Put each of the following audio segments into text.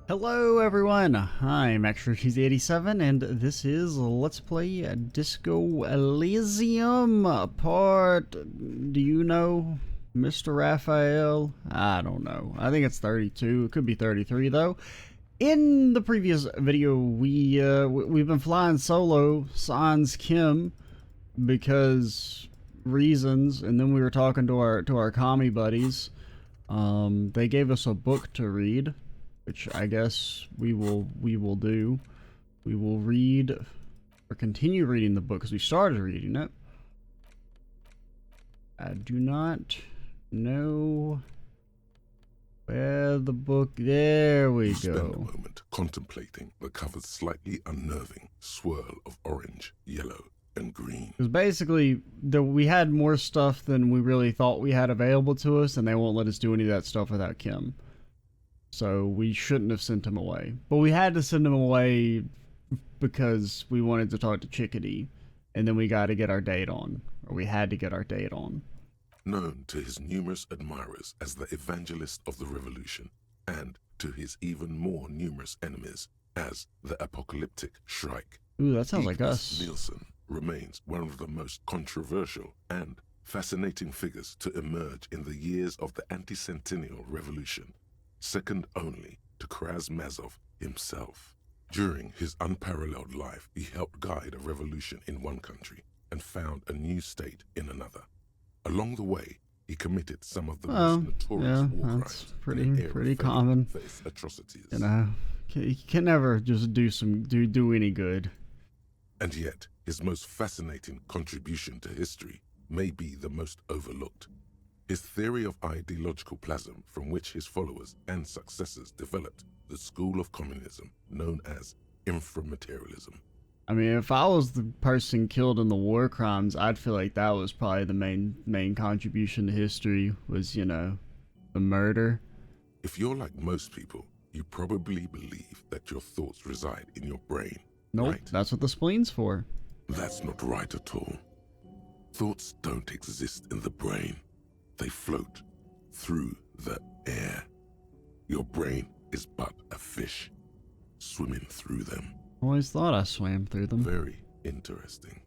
Hello everyone, I'm ExtraCheesy87 and this is Let's Play Disco Elysium part, do you know, Mr. Raphael? I don't know, I think it's 32, it could be 33 though. In the previous video we've been flying solo sans Kim because reasons, and then we were talking to our commie buddies. They gave us a book to read, which I guess we will do. We will read or continue reading the book because we started reading it. I do not know where the book. There we go. Spend a moment contemplating the cover's slightly unnerving swirl of orange, yellow, and green. Because basically, we had more stuff than we really thought we had available to us, and they won't let us do any of that stuff without Kim. So we shouldn't have sent him away. But we had to send him away because we wanted to talk to Chickadee. And then we got to get our date on. Or we had to get our date on. Known to his numerous admirers as the evangelist of the revolution, and to his even more numerous enemies as the apocalyptic Shrike. Ooh, that sounds like us. Nielsen remains one of the most controversial and fascinating figures to emerge in the years of the anti-centennial revolution, second only to Karamazov himself. During his unparalleled life, he helped guide a revolution in one country and found a new state in another. Along the way, he committed some of the most notorious war crimes. Pretty common. Atrocities. You know, you can never just do any good. And yet, his most fascinating contribution to history may be the most overlooked. His theory of ideological plasm, from which his followers and successors developed the school of communism known as inframaterialism. I mean, if I was the person killed in the war crimes, I'd feel like that was probably the main contribution to history was, you know, the murder. If you're like most people, you probably believe that your thoughts reside in your brain. Nope, right? That's what the spleen's for. That's not right at all. Thoughts don't exist in the brain. They float through the air. Your brain is but a fish swimming through them. Always thought I swam through them. Very interesting.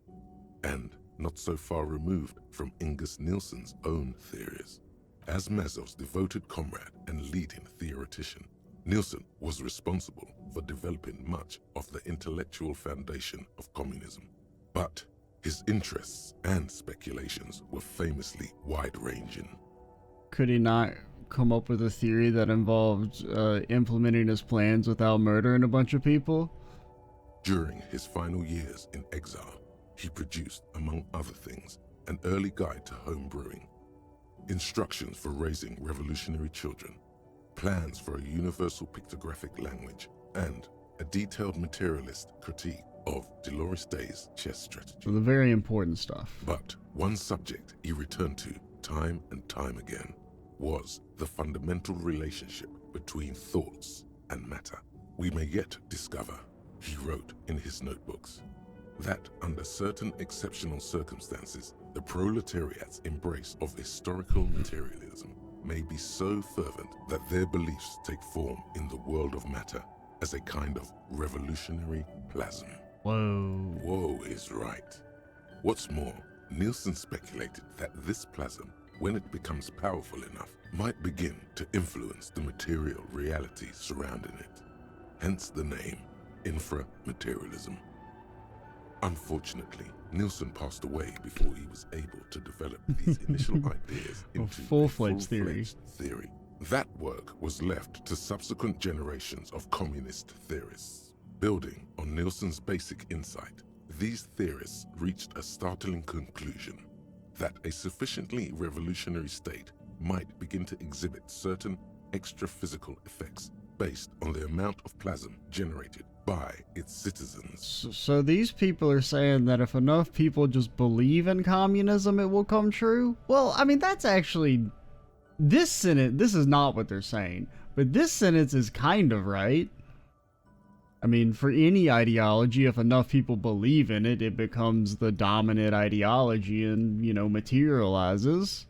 And not so far removed from Ingus Nielsen's own theories. As Mazov's devoted comrade and leading theoretician, Nielsen was responsible for developing much of the intellectual foundation of communism. But his interests and speculations were famously wide-ranging. Could he not come up with a theory that involved implementing his plans without murdering a bunch of people? During his final years in exile, he produced, among other things, an early guide to home brewing, instructions for raising revolutionary children, plans for a universal pictographic language, and a detailed materialist critique of Dolores Day's chess strategy. The very important stuff. But one subject he returned to time and time again was the fundamental relationship between thoughts and matter. We may yet discover, he wrote in his notebooks, that under certain exceptional circumstances, the proletariat's embrace of historical materialism may be so fervent that their beliefs take form in the world of matter as a kind of revolutionary plasm. Whoa. Whoa is right. What's more, Nielsen speculated that this plasm, when it becomes powerful enough, might begin to influence the material reality surrounding it. Hence the name, inframaterialism. Unfortunately, Nielsen passed away before he was able to develop these initial ideas into full-fledged theory. That work was left to subsequent generations of communist theorists. Building on Nielsen's basic insight, these theorists reached a startling conclusion that a sufficiently revolutionary state might begin to exhibit certain extra-physical effects based on the amount of plasm generated by its citizens. So these people are saying that if enough people just believe in communism, it will come true? Well, I mean, that's actually... This sentence, this is not what they're saying, but this sentence is kind of right. I mean, for any ideology, if enough people believe in it, it becomes the dominant ideology and, you know, materializes.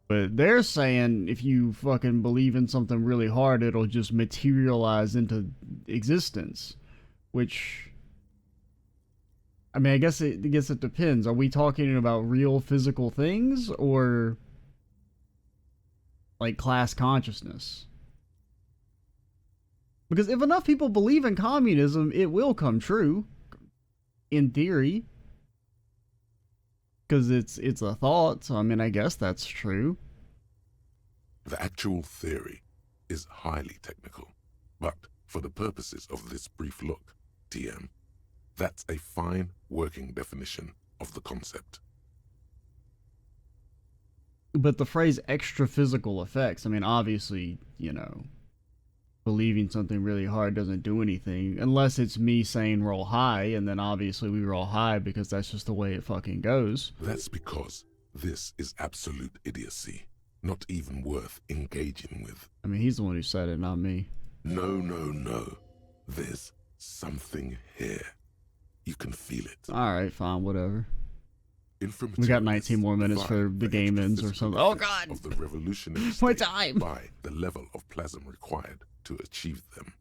But they're saying if you fucking believe in something really hard, it'll just materialize into existence. Which, I mean, I guess it depends. Are we talking about real physical things or like class consciousness? Because if enough people believe in communism, it will come true, in theory. Because it's a thought, so I mean, I guess that's true. The actual theory is highly technical, but for the purposes of this brief look, TM, that's a fine working definition of the concept. But the phrase extra physical effects, I mean, obviously, you know, believing something really hard doesn't do anything unless it's me saying roll high, and then obviously we roll high because that's just the way it fucking goes. That's because this is absolute idiocy, not even worth engaging with. I mean, he's the one who said it, not me. No. There's something here. You can feel it. Alright, fine, whatever. We got 19 more minutes for the game ends or something. Oh god! Of the revolutionary my time! By the level of plasm required to achieve them.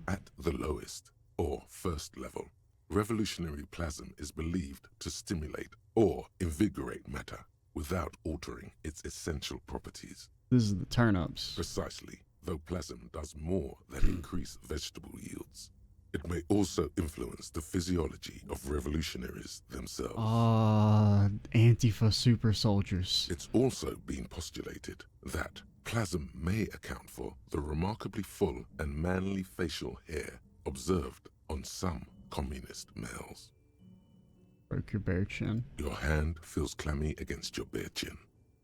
At the lowest, or first level, revolutionary plasm is believed to stimulate or invigorate matter without altering its essential properties. This is the turn-ups. Precisely, though plasm does more than increase vegetable yields. It may also influence the physiology of revolutionaries themselves. Antifa super soldiers. It's also been postulated that plasm may account for the remarkably full and manly facial hair observed on some communist males. Broke your bare chin. Your hand feels clammy against your bare chin.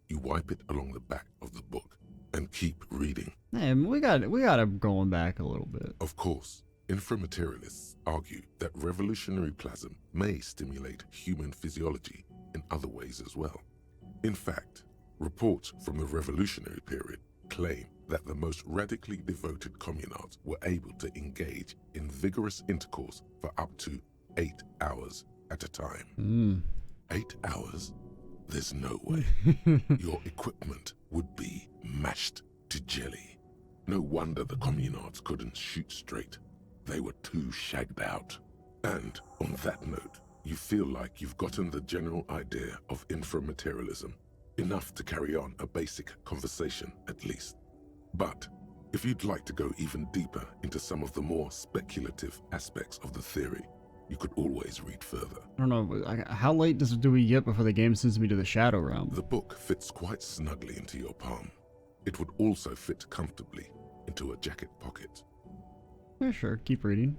You wipe it along the back of the book and keep reading. Hey, we got it going back a little bit. Of course, inframaterialists argue that revolutionary plasm may stimulate human physiology in other ways as well. In fact, reports from the revolutionary period claim that the most radically devoted communards were able to engage in vigorous intercourse for up to 8 hours at a time. 8 hours? There's no way. Your equipment would be mashed to jelly. No wonder the communards couldn't shoot straight. They were too shagged out. And on that note, you feel like you've gotten the general idea of inframaterialism, enough to carry on a basic conversation at least. But if you'd like to go even deeper into some of the more speculative aspects of the theory, you could always read further. I don't know, how late do we get before the game sends me to the Shadow Realm? The book fits quite snugly into your palm. It would also fit comfortably into a jacket pocket. Yeah, sure, keep reading.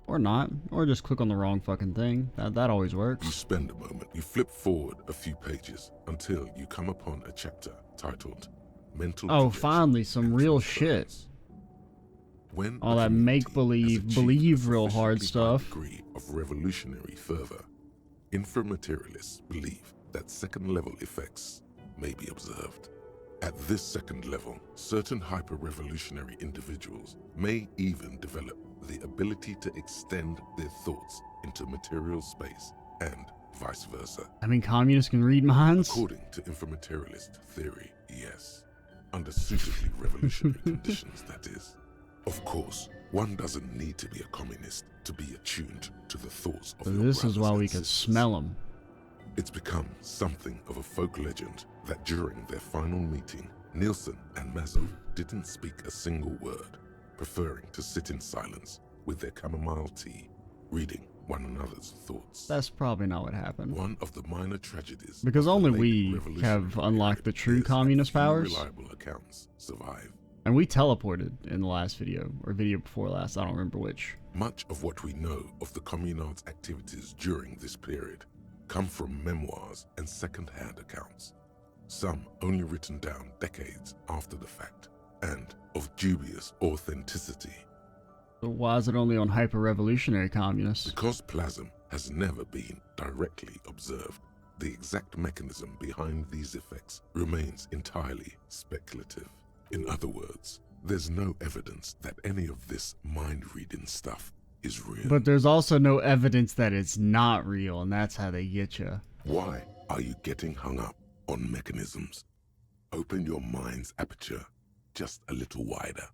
Or not, or just click on the wrong fucking thing. That always works. You spend a moment, you flip forward a few pages until you come upon a chapter titled Mental Oh, finally, some real shit. When all that make-believe, believe real hard stuff. Degree of revolutionary fervor, inframaterialists believe that second-level effects may be observed. At this second level, certain hyper-revolutionary individuals may even develop the ability to extend their thoughts into material space and vice versa. I mean, communists can read minds? According to inframaterialist theory, yes. Under suitably revolutionary conditions, that is. Of course, one doesn't need to be a communist to be attuned to the thoughts of your This is why we sisters. could smell them. It's become something of a folk legend that during their final meeting, Nielsen and Mazov didn't speak a single word, preferring to sit in silence with their chamomile tea, reading one another's thoughts. That's probably not what happened. One of the minor tragedies because only we have unlocked the true communist powers. Reliable accounts survive. And we teleported in the last video, or video before last, I don't remember which. Much of what we know of the communards' activities during this period come from memoirs and second-hand accounts, some only written down decades after the fact, and of dubious authenticity. So why is it only on hyper-revolutionary communists? Because plasm has never been directly observed, the exact mechanism behind these effects remains entirely speculative. In other words, there's no evidence that any of this mind-reading stuff is real. But there's also no evidence that it's not real, and that's how they get you. Why are you getting hung up on mechanisms. Open your mind's aperture just a little wider.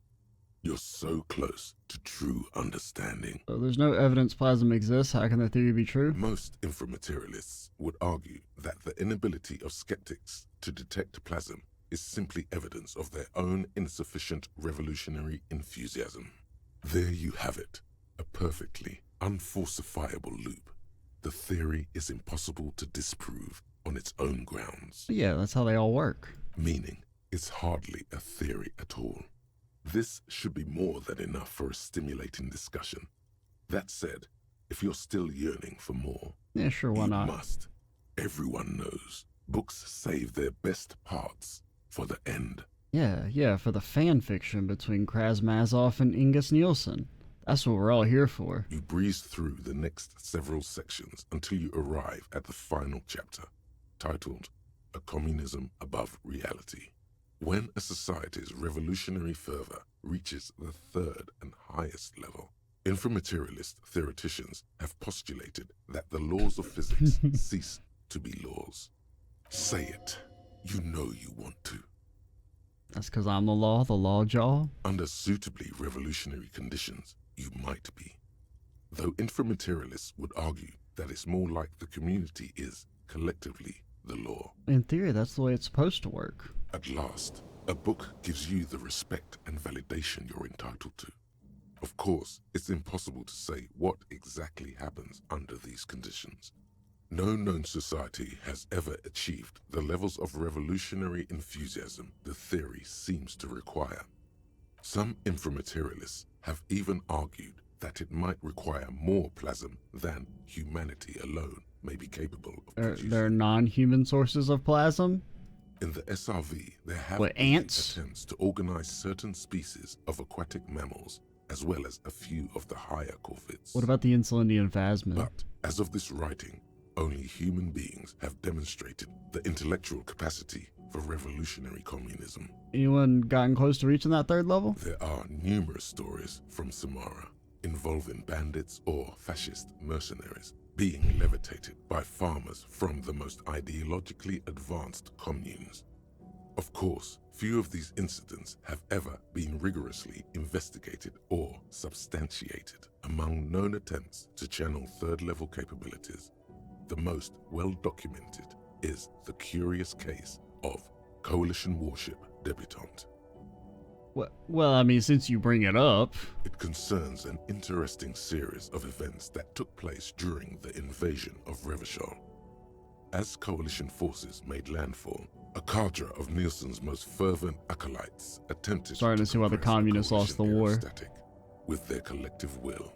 You're so close to true understanding. So there's no evidence plasm exists. How can the theory be true? Most inframaterialists would argue that the inability of skeptics to detect plasm is simply evidence of their own insufficient revolutionary enthusiasm. There you have it, a perfectly unfalsifiable loop. The theory is impossible to disprove on its own grounds. Yeah, that's how they all work. Meaning, it's hardly a theory at all. This should be more than enough for a stimulating discussion. That said, if you're still yearning for more, Yeah, sure, why you not? must. Everyone knows books save their best parts for the end. Yeah, for the fan fiction between Krasmazov and Ingus Nielsen. That's what we're all here for. You breeze through the next several sections until you arrive at the final chapter, titled A Communism Above Reality. When a society's revolutionary fervor reaches the third and highest level, inframaterialist theoreticians have postulated that the laws of physics cease to be laws. Say it. You know you want to. That's because I'm the law jaw. Under suitably revolutionary conditions, you might be. Though inframaterialists would argue that it's more like the community is, collectively, the law. In theory, that's the way it's supposed to work. At last, a book gives you the respect and validation you're entitled to. Of course, it's impossible to say what exactly happens under these conditions. No known society has ever achieved the levels of revolutionary enthusiasm the theory seems to require. Some inframaterialists have even argued that it might require more plasm than humanity alone may be capable of producing. There are non-human sources of plasm? In the SRV, there have What, been ants? attempts to organize certain species of aquatic mammals, as well as a few of the higher corvids. What about the Insulindian phasmid? But, as of this writing, only human beings have demonstrated the intellectual capacity for revolutionary communism. Anyone gotten close to reaching that third level? There are numerous stories from Samara involving bandits or fascist mercenaries being levitated by farmers from the most ideologically advanced communes. Of course, few of these incidents have ever been rigorously investigated or substantiated. Among known attempts to channel third-level capabilities, the most well-documented is the curious case of Coalition warship Debutante. Well, I mean, since you bring it up. It concerns an interesting series of events that took place during the invasion of Revachol. As coalition forces made landfall, a cadre of Nielsen's most fervent acolytes attempted Starting to see why the compress communists lost the war. aerostatic with their collective will.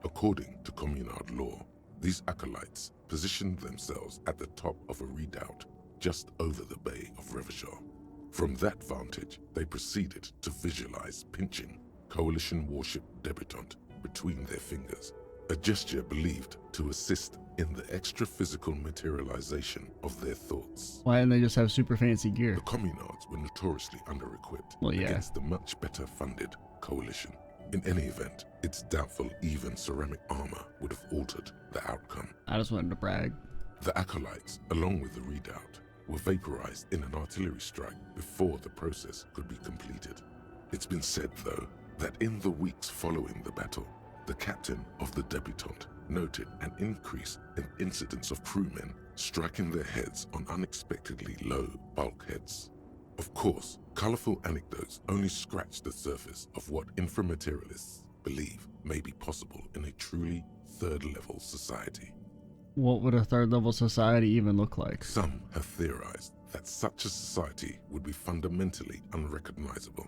According to communard law, these acolytes positioned themselves at the top of a redoubt just over the bay of Revachol. From that vantage, they proceeded to visualize pinching coalition warship Debutante between their fingers, a gesture believed to assist in the extra-physical materialization of their thoughts. Why didn't they just have super fancy gear? The communards were notoriously under-equipped Well, yeah. against the much better-funded coalition. In any event, it's doubtful even ceramic armor would have altered the outcome. I just wanted to brag. The acolytes, along with the redoubt, were vaporized in an artillery strike before the process could be completed. It's been said, though, that in the weeks following the battle, the captain of the Debutante noted an increase in incidents of crewmen striking their heads on unexpectedly low bulkheads. Of course, colorful anecdotes only scratch the surface of what inframaterialists believe may be possible in a truly third-level society. What would a third level society even look like? Some have theorized that such a society would be fundamentally unrecognizable,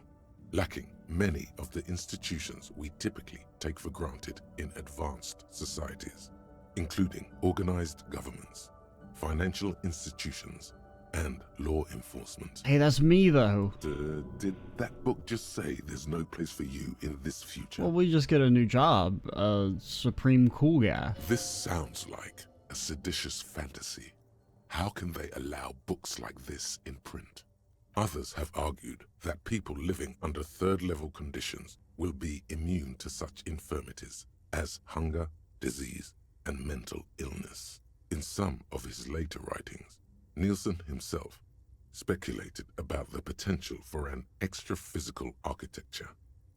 lacking many of the institutions we typically take for granted in advanced societies, including organized governments, financial institutions, and law enforcement. Hey, that's me though. Did that book just say there's no place for you in this future? Well, we just get a new job. Supreme cool guy. This sounds like a seditious fantasy. How can they allow books like this in print? Others have argued that people living under third-level conditions will be immune to such infirmities as hunger, disease, and mental illness. In some of his later writings, Nielsen himself speculated about the potential for an extra-physical architecture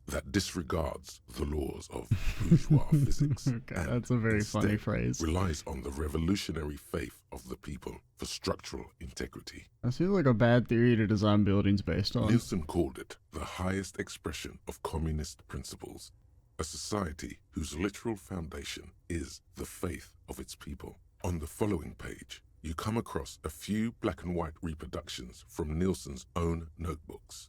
that disregards the laws of bourgeois physics Okay, and that's a very funny instead phrase. relies on the revolutionary faith of the people for structural integrity. That seems like a bad theory to design buildings based on. Nielsen called it the highest expression of communist principles, a society whose literal foundation is the faith of its people. On the following page, you come across a few black and white reproductions from Nielsen's own notebooks.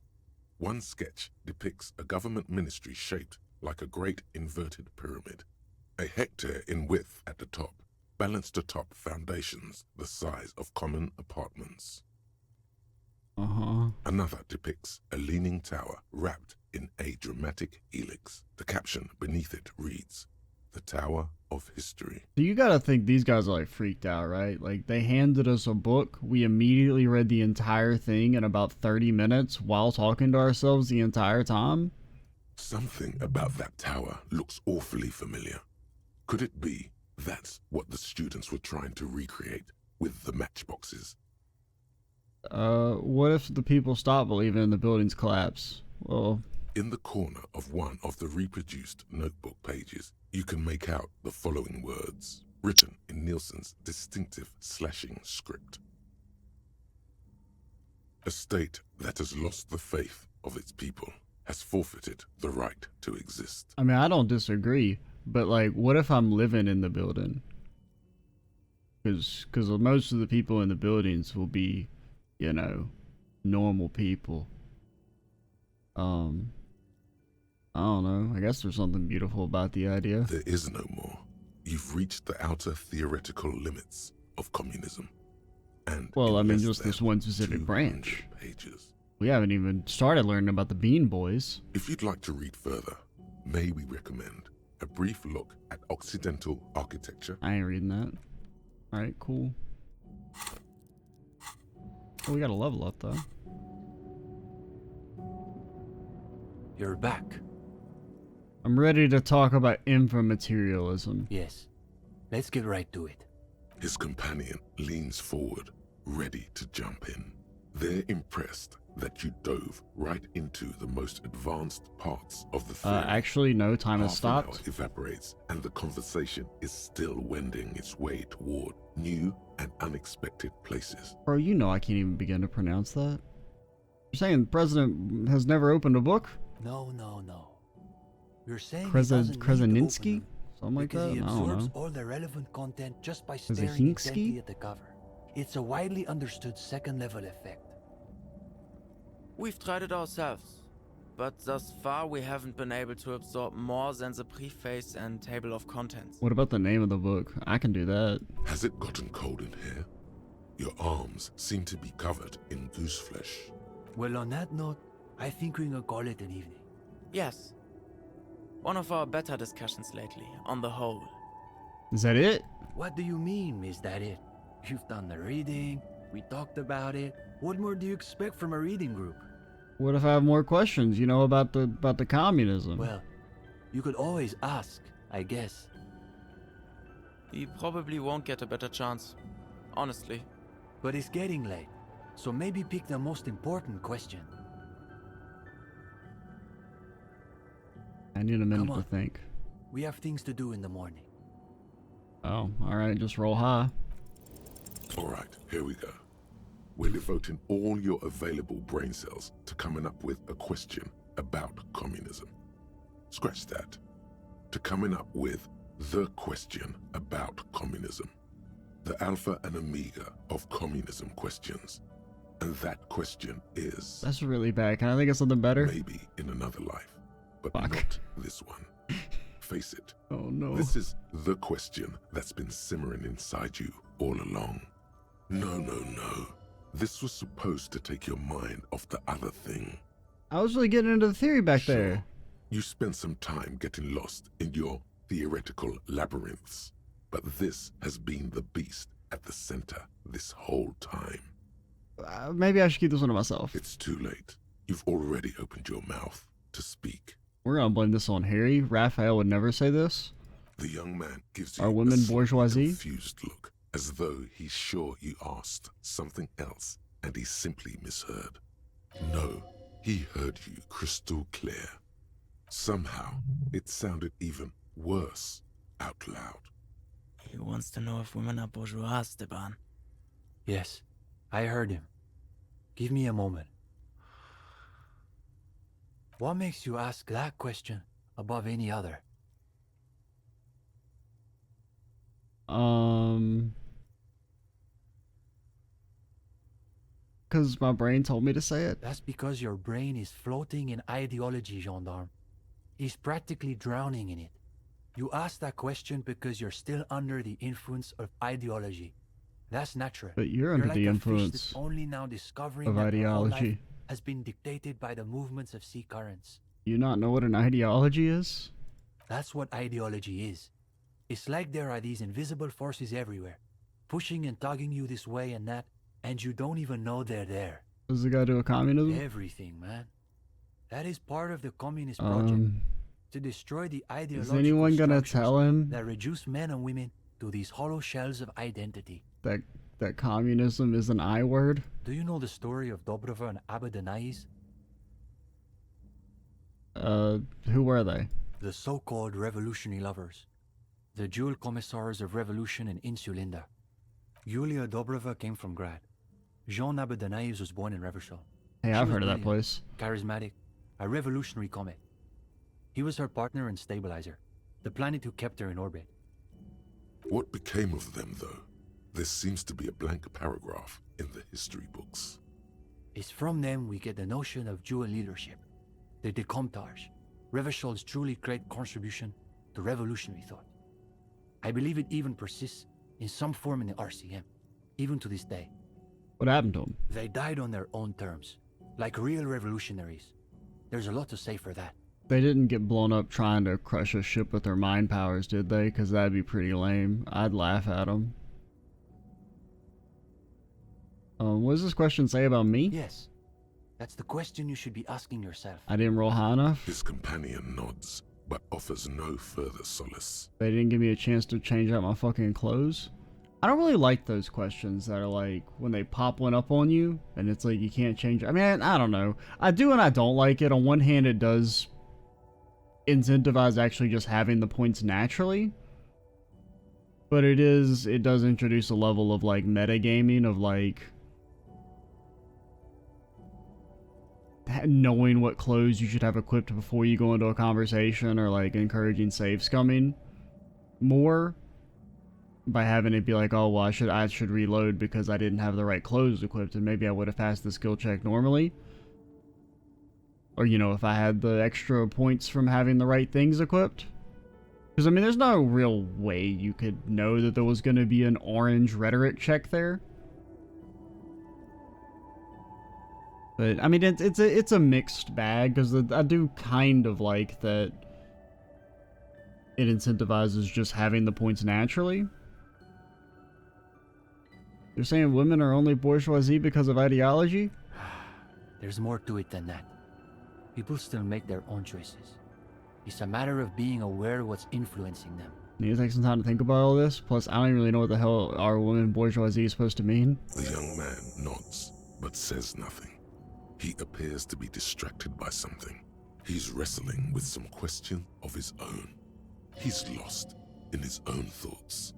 One sketch depicts a government ministry shaped like a great inverted pyramid. A hectare in width at the top, balanced atop foundations the size of common apartments. Another depicts a leaning tower wrapped in a dramatic helix. The caption beneath it reads, "The Tower of History." So you gotta think these guys are like freaked out, right? Like they handed us a book, we immediately read the entire thing in about 30 minutes while talking to ourselves the entire time. Something about that tower looks awfully familiar. Could it be that's what the students were trying to recreate with the matchboxes? What if the people stop believing in the building's collapse? Well, In the corner of one of the reproduced notebook pages, you can make out the following words, written in Nielsen's distinctive slashing script. "A state that has lost the faith of its people has forfeited the right to exist." I mean, I don't disagree, but like, what if I'm living in the building? Because most of the people in the buildings will be, you know, normal people. I don't know. I guess there's something beautiful about the idea. There is no more. You've reached the outer theoretical limits of communism. And Well, I in mean, less just this than one specific 200 branch. pages. We haven't even started learning about the Bean Boys. If you'd like to read further, may we recommend a brief look at Occidental architecture? I ain't reading that. Alright, cool. Oh, we got a level up, though. You're back. I'm ready to talk about inframaterialism. Yes. Let's get right to it. His companion leans forward, ready to jump in. They're impressed that you dove right into the most advanced parts of the theory. Actually, no, time has Half an hour stopped. evaporates, and the conversation is still wending its way toward new and unexpected places. Bro, you know I can't even begin to pronounce that. You're saying the president has never opened a book? No. You're saying Krasinski? Something like because that? he I don't absorbs know. all the relevant content just by staring Krasinski? intently at the cover. It's a widely understood second-level effect. We've tried it ourselves, but thus far we haven't been able to absorb more than the preface and table of contents. What about the name of the book? I can do that. Has it gotten cold in here? Your arms seem to be covered in goose flesh. Well, on that note, I think we can call it an evening. Yes. One of our better discussions lately, on the whole. Is that it? What do you mean, is that it? You've done the reading, we talked about it. What more do you expect from a reading group? What if I have more questions, you know, about the communism? Well, you could always ask, I guess. You probably won't get a better chance, honestly. But it's getting late, so maybe pick the most important question. I need a minute Come to on. think. We have things to do in the morning. Oh, alright, just roll high. All right, here we go. We're devoting all your available brain cells to coming up with a question about communism. Scratch that. To coming up with the question about communism. The alpha and omega of communism questions. And that question is, That's really bad. Can I think of something better? maybe in another life, but Fuck. not this one. Face it, Oh no. this is the question that's been simmering inside you all along. No. This was supposed to take your mind off the other thing. I was really getting into the theory back Sure, there. you spent some time getting lost in your theoretical labyrinths, but this has been the beast at the center this whole time. Maybe I should keep this one to myself. It's too late. You've already opened your mouth to speak. We're gonna blame this on Harry. Raphael would never say this. The young man gives you Are a women slightly bourgeoisie? confused look as though he's sure you asked something else and he simply misheard. No, he heard you crystal clear. Somehow, it sounded even worse out loud. He wants to know if women are bourgeois, Stepan. Yes, I heard him. Give me a moment. What makes you ask that question above any other? Because my brain told me to say it. That's because your brain is floating in ideology, gendarme. It's practically drowning in it. You ask that question because you're still under the influence of ideology. That's natural. But you're under like the a fish influence that's only now discovering of that their whole ideology. life has been dictated by the movements of sea currents. You not know what an ideology is? That's what ideology is. It's like there are these invisible forces everywhere, pushing and tugging you this way and that, and you don't even know they're there. Does the guy do a communism? Everything, man. That is part of the communist project. To destroy the ideological Is anyone gonna structures tell him that reduce men and women to these hollow shells of identity? that communism is an I word? Do you know the story of Dobrova and Abadanais? Who were they? The so-called revolutionary lovers. The dual commissars of revolution in Insulinda. Yulia Dobrova came from Grad. Jean Abadanais was born in Revachol. Hey, She I've was heard of that brilliant, place. charismatic, a revolutionary comet. He was her partner and stabilizer, the planet who kept her in orbit. What became of them, though? There seems to be a blank paragraph in the history books. It's from them we get the notion of dual leadership, the Decomptage, Revachol's truly great contribution to revolutionary thought. I believe it even persists in some form in the RCM, even to this day. What happened to him? They died on their own terms, like real revolutionaries. There's a lot to say for that. They didn't get blown up trying to crush a ship with their mind powers, did they? Because that'd be pretty lame. I'd laugh at them. What does this question say about me? Yes, that's the question you should be asking yourself. I didn't roll high enough? His companion nods, but offers no further solace. They didn't give me a chance to change out my fucking clothes? I don't really like those questions that are like, when they pop one up on you, and it's like you can't change it. I mean, I don't know. I do and I don't like it. On one hand, it does incentivize actually just having the points naturally. But it does introduce a level of like metagaming of like knowing what clothes you should have equipped before you go into a conversation, or like encouraging save scumming more by having it be like, oh well, I should reload because I didn't have the right clothes equipped, and maybe I would have passed the skill check normally. Or, you know, if I had the extra points from having the right things equipped. Because, I mean, there's no real way you could know that there was going to be an orange rhetoric check there. But, I mean, it's a mixed bag, because I do kind of like that it incentivizes just having the points naturally. You're saying women are only bourgeoisie because of ideology? There's more to it than that. People still make their own choices. It's a matter of being aware of what's influencing them. Need to take some time to think about all this. Plus, I don't even really know what the hell our women bourgeoisie is supposed to mean. The young man nods, but says nothing. He appears to be distracted by something. He's wrestling with some question of his own. He's lost in his own thoughts.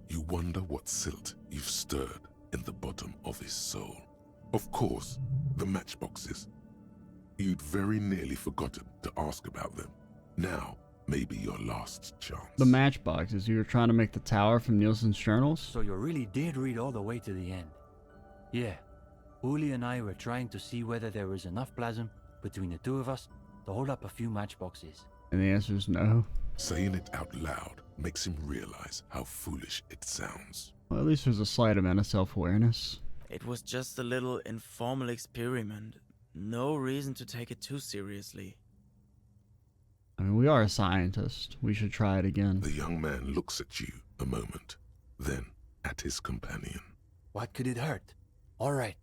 You wonder what silt you've stirred in the bottom of his soul. Of course, the matchboxes. You'd very nearly forgotten to ask about them. Now may be your last chance. The matchboxes. You were trying to make the tower from Nielsen's journals? So you really did read all the way to the end. Yeah, Uli and I were trying to see whether there was enough plasm between the two of us to hold up a few matchboxes. And the answer is no. Saying it out loud makes him realize how foolish it sounds. Well, at least there's a slight amount of self-awareness. It was just a little informal experiment. No reason to take it too seriously. I mean, we are a scientist. We should try it again. The young man looks at you a moment, then at his companion. What could it hurt? All right,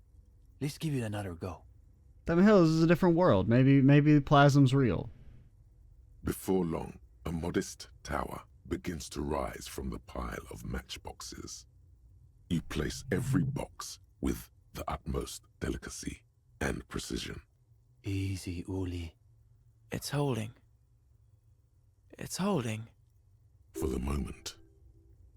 let's give it another go. Damn hell, this is a different world. Maybe plasm's real. Before long, a modest tower begins to rise from the pile of matchboxes. You place every box with the utmost delicacy and precision. Easy, Uli. It's holding. It's holding. For the moment.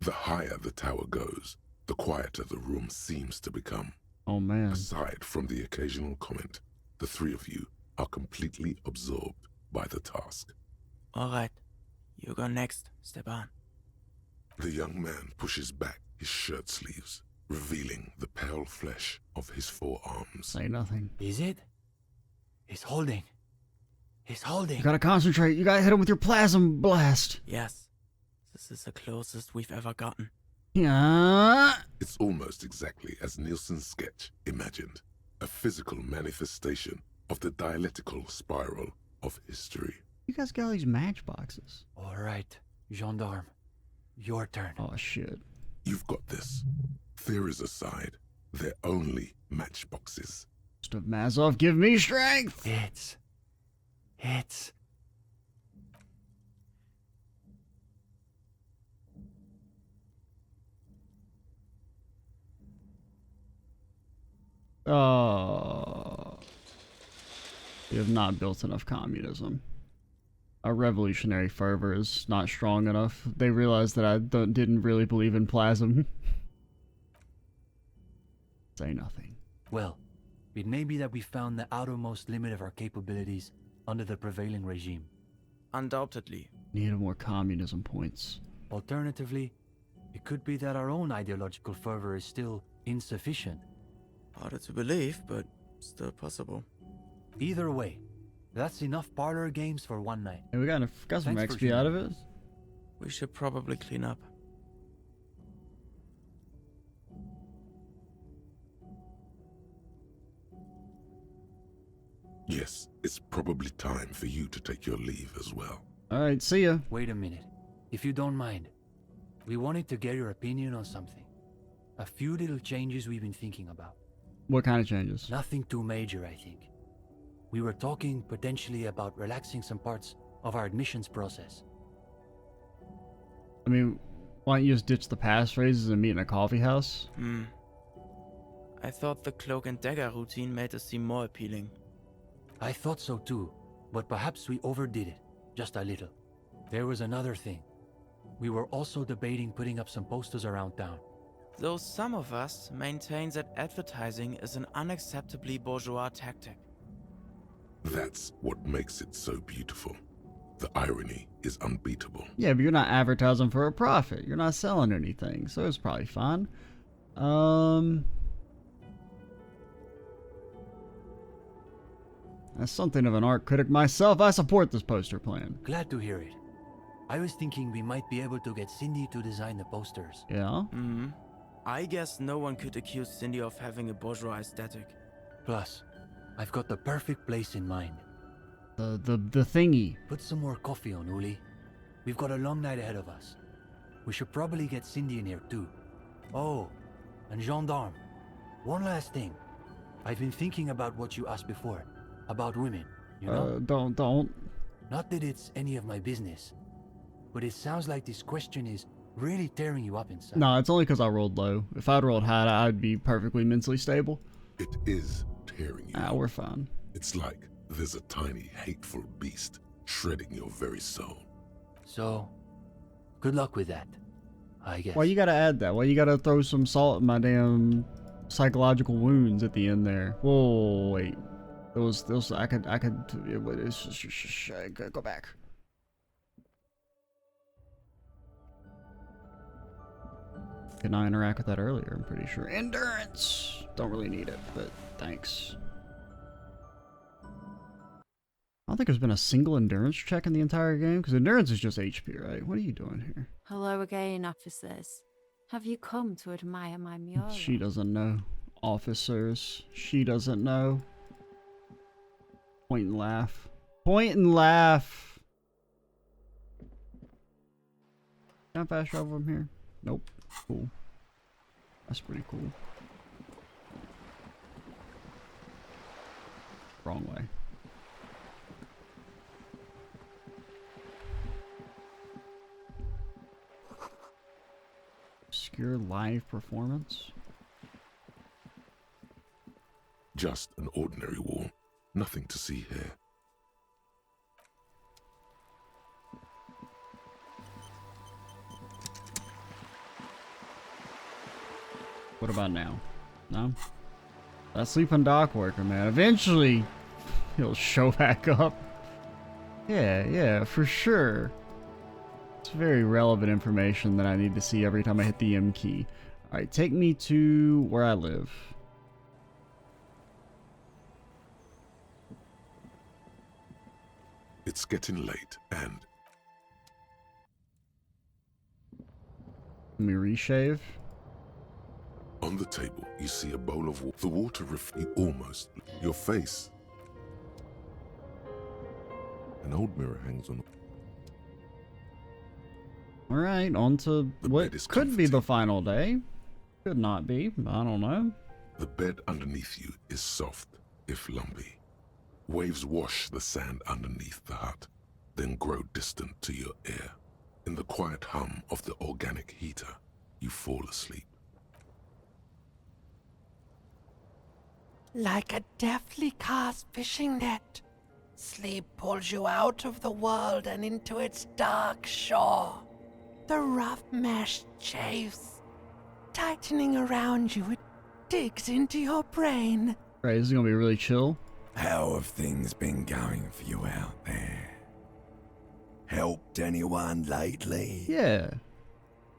The higher the tower goes, the quieter the room seems to become. Oh man. Aside from the occasional comment, the three of you are completely absorbed by the task. Alright, you go next, Stepan. The young man pushes back his shirt sleeves, revealing the pale flesh of his forearms. Say nothing. Is it? It's holding. It's holding. You gotta concentrate. You gotta hit him with your plasm blast. Yes, this is the closest we've ever gotten. Yeah. It's almost exactly as Nielsen's sketch imagined, a physical manifestation of the dialectical spiral of history. You guys got all these matchboxes. All right, gendarme. Your turn. Oh shit. You've got this. Theories aside, they're only matchboxes. Gustav Mazov, give me strength. It's... We have not built enough communism. Our revolutionary fervor is not strong enough. They realized that I didn't really believe in plasm. Say nothing. Well, it may be that we found the outermost limit of our capabilities under the prevailing regime. Undoubtedly. Need more communism points. Alternatively, it could be that our own ideological fervor is still insufficient. Harder to believe, but still possible. Either way, that's enough parlor games for one night. Hey, we got some Thanks for XP out of joining it. We should probably clean up. Yes, it's probably time for you to take your leave as well. Alright, see ya. Wait a minute, if you don't mind. We wanted to get your opinion on something. A few little changes we've been thinking about. What kind of changes? Nothing too major, I think. We were talking potentially about relaxing some parts of our admissions process. I mean, why don't you just ditch the passphrases and meet in a coffee house? I thought the cloak and dagger routine made us seem more appealing. I thought so too, but perhaps we overdid it, just a little. There was another thing. We were also debating putting up some posters around town. Though some of us maintain that advertising is an unacceptably bourgeois tactic. That's what makes it so beautiful. The irony is unbeatable. Yeah, but you're not advertising for a profit. You're not selling anything, so it's probably fine. As something of an art critic myself, I support this poster plan. Glad to hear it. I was thinking we might be able to get Cindy to design the posters. Yeah? I guess no one could accuse Cindy of having a bourgeois aesthetic. Plus, I've got the perfect place in mind. The thingy. Put some more coffee on, Uli. We've got a long night ahead of us. We should probably get Cindy in here too. Oh, and gendarme. One last thing. I've been thinking about what you asked before. About women, you know? Don't. Not that it's any of my business. But it sounds like this question is really tearing you up inside. No, it's only because I rolled low. If I'd rolled high, I'd be perfectly mentally stable. It is tearing you. Ah, we're fine. It's like there's a tiny, hateful beast shredding your very soul. So, good luck with that, I guess. Why you gotta add that? Why you gotta throw some salt in my damn psychological wounds at the end there? Whoa, wait. Those, I could, go back. Could not interact with that earlier, I'm pretty sure. Endurance! Don't really need it, but thanks. I don't think there's been a single endurance check in the entire game, because endurance is just HP, right? What are you doing here? Hello again, officers. Have you come to admire my mural? She doesn't know. Officers. She doesn't know. Point and laugh. Point and laugh! Can I fast travel from here? Nope. Cool. That's pretty cool. Wrong way. pure live performance. Just an ordinary wall. Nothing to see here. What about now? No? That sleeping dock worker, man. Eventually, he'll show back up. Yeah, for sure. It's very relevant information that I need to see every time I hit the M key. Alright, take me to where I live. It's getting late, and Let me reshave. on the table you see a bowl of water. The water almost your face. An old mirror hangs on. Alright, on to The what bed is could be the comforting. final day. Could not be. I don't know. The bed underneath you is soft, if lumpy. Waves wash the sand underneath the hut, then grow distant to your ear. In the quiet hum of the organic heater, you fall asleep. Like a deftly cast fishing net, sleep pulls you out of the world and into its dark shore. The rough mesh chafes, tightening around you, it digs into your brain. Right, this is gonna be really chill. How have things been going for you out there? Helped anyone lately? Yeah.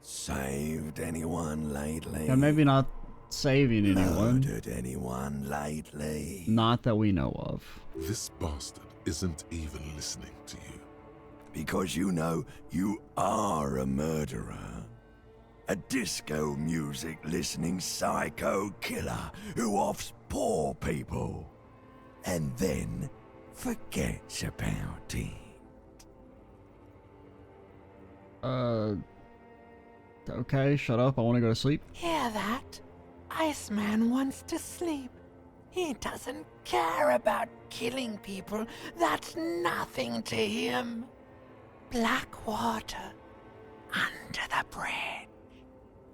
Saved anyone lately? Yeah, maybe not saving anyone. Murdered anyone lately? Not that we know of. This bastard isn't even listening to you. Because you know you are a murderer. A disco music listening psycho killer who offs poor people. And then forgets about it. Okay, shut up. I want to go to sleep. Hear that? Iceman wants to sleep. He doesn't care about killing people. That's nothing to him. Black water under the bridge.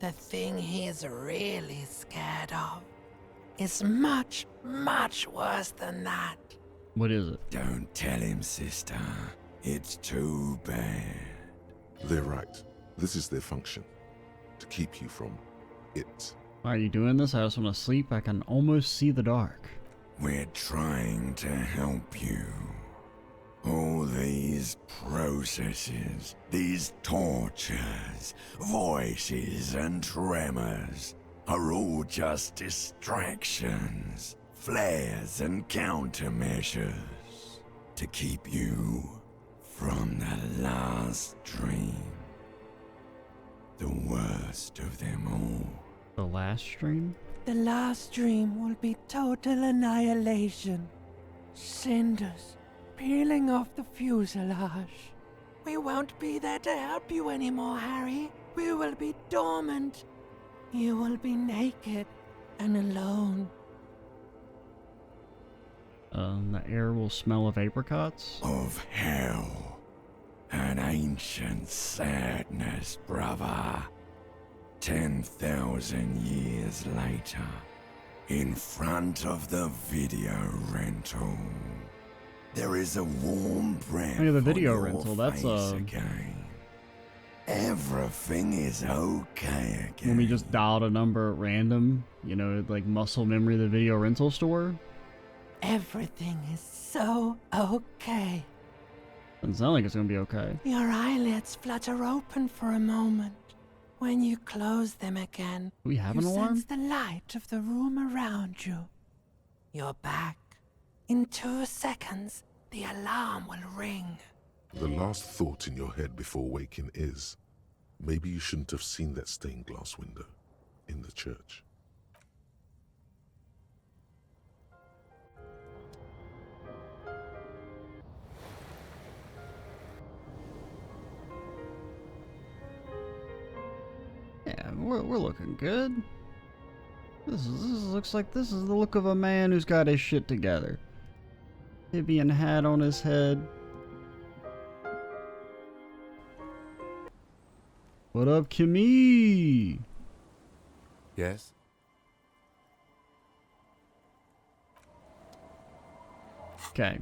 The thing he's really scared of is much, much worse than that. What is it? Don't tell him, sister. It's too bad. They're right. This is their function. To keep you from it. Why are you doing this? I just want to sleep. I can almost see the dark. We're trying to help you. All these processes, these tortures, voices and tremors are all just distractions, flares and countermeasures to keep you from the last dream. The worst of them all. The last stream? The last dream will be total annihilation. Cinders peeling off the fuselage. We won't be there to help you anymore, Harry. We will be dormant. You will be naked and alone. The air will smell of apricots. Of hell. An ancient sadness, brother. 10,000 years later, in front of the video rental, there is a warm breath. Oh, yeah, the video on your rental, that's, face again. Everything is okay again. When we just dialed a number at random, you know, like muscle memory of the video rental store. Everything is so okay. Doesn't sound like it's gonna be okay. Your eyelids flutter open for a moment. When you close them again, Do we have you an alarm? sense the light of the room around you. You're back. In 2 seconds, the alarm will ring. The last thought in your head before waking is, maybe you shouldn't have seen that stained glass window in the church. Yeah, we're looking good. This looks like this is the look of a man who's got his shit together. Hibian hat on his head. What up, Commie? Yes? Okay.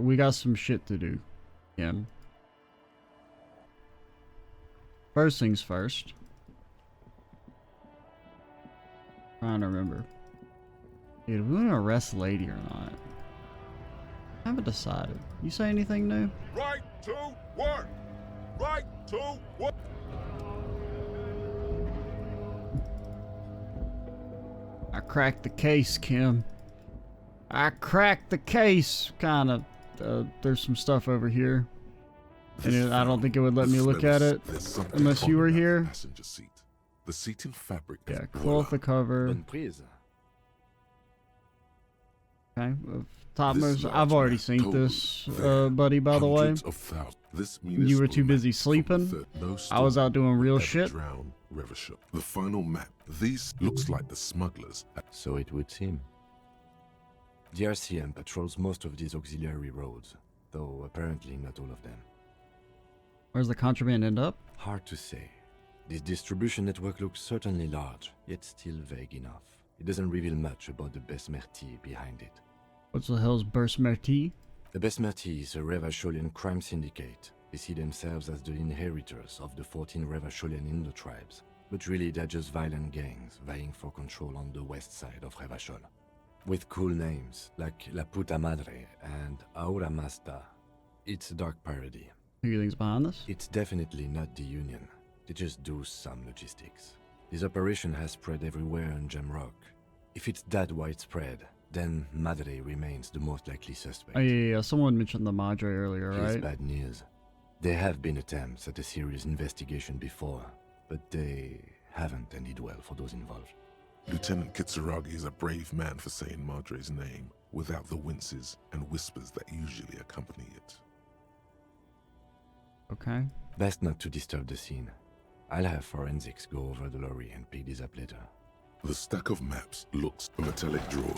We got some shit to do, Kim. First things first. Trying to remember. Dude, are we gonna arrest Lady or not? I haven't decided. You say anything new? Right to work! Right to work! I cracked the case, Kim. I cracked the case! Kinda. There's some stuff over here. And I don't think it would let me look at it unless you were here. Passenger seat. The seat in fabric. Yeah, cloth the cover. Bonne prise. Okay, topmost. I've already seen this, buddy, by the way. You were too busy sleeping. I was out doing real shit. The final map. These looks like the smugglers. So it would seem. The RCM patrols most of these auxiliary roads, though apparently not all of them. Where's the contraband end up? Hard to say. This distribution network looks certainly large, yet still vague enough. It doesn't reveal much about the Besmerti behind it. What's the hell's Besmerti? The Besmerti is a Revacholian crime syndicate. They see themselves as the inheritors of the 14 Revacholian Indo-tribes, but really they're just violent gangs vying for control on the west side of Revachol. With cool names like La Puta Madre and Aura Masta. It's a dark parody. Who do you think's behind this? It's definitely not the Union. They just do some logistics. This operation has spread everywhere in Jamrock. If it's that widespread, then Madre remains the most likely suspect. Oh yeah, someone mentioned the Madre earlier, Here's right? bad news. There have been attempts at a serious investigation before, but they haven't ended well for those involved. Lieutenant Kitsuragi is a brave man for saying Madre's name without the winces and whispers that usually accompany it. Okay. Best not to disturb the scene. I'll have forensics go over the lorry and pick this up later. The stack of maps looks a metallic drawer.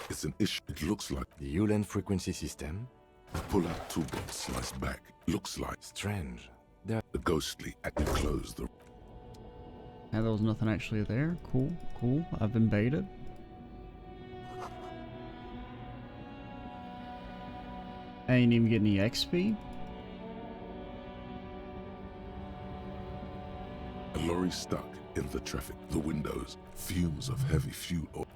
It's an issue. It looks like The Ulan frequency system? a pull-out toolbox sliced back. Looks like Strange. the ghostly active closed the Yeah, there was nothing actually there. Cool, cool. I've been baited. I ain't even getting any XP. A lorry stuck in the traffic. The windows, fumes of heavy fuel oil.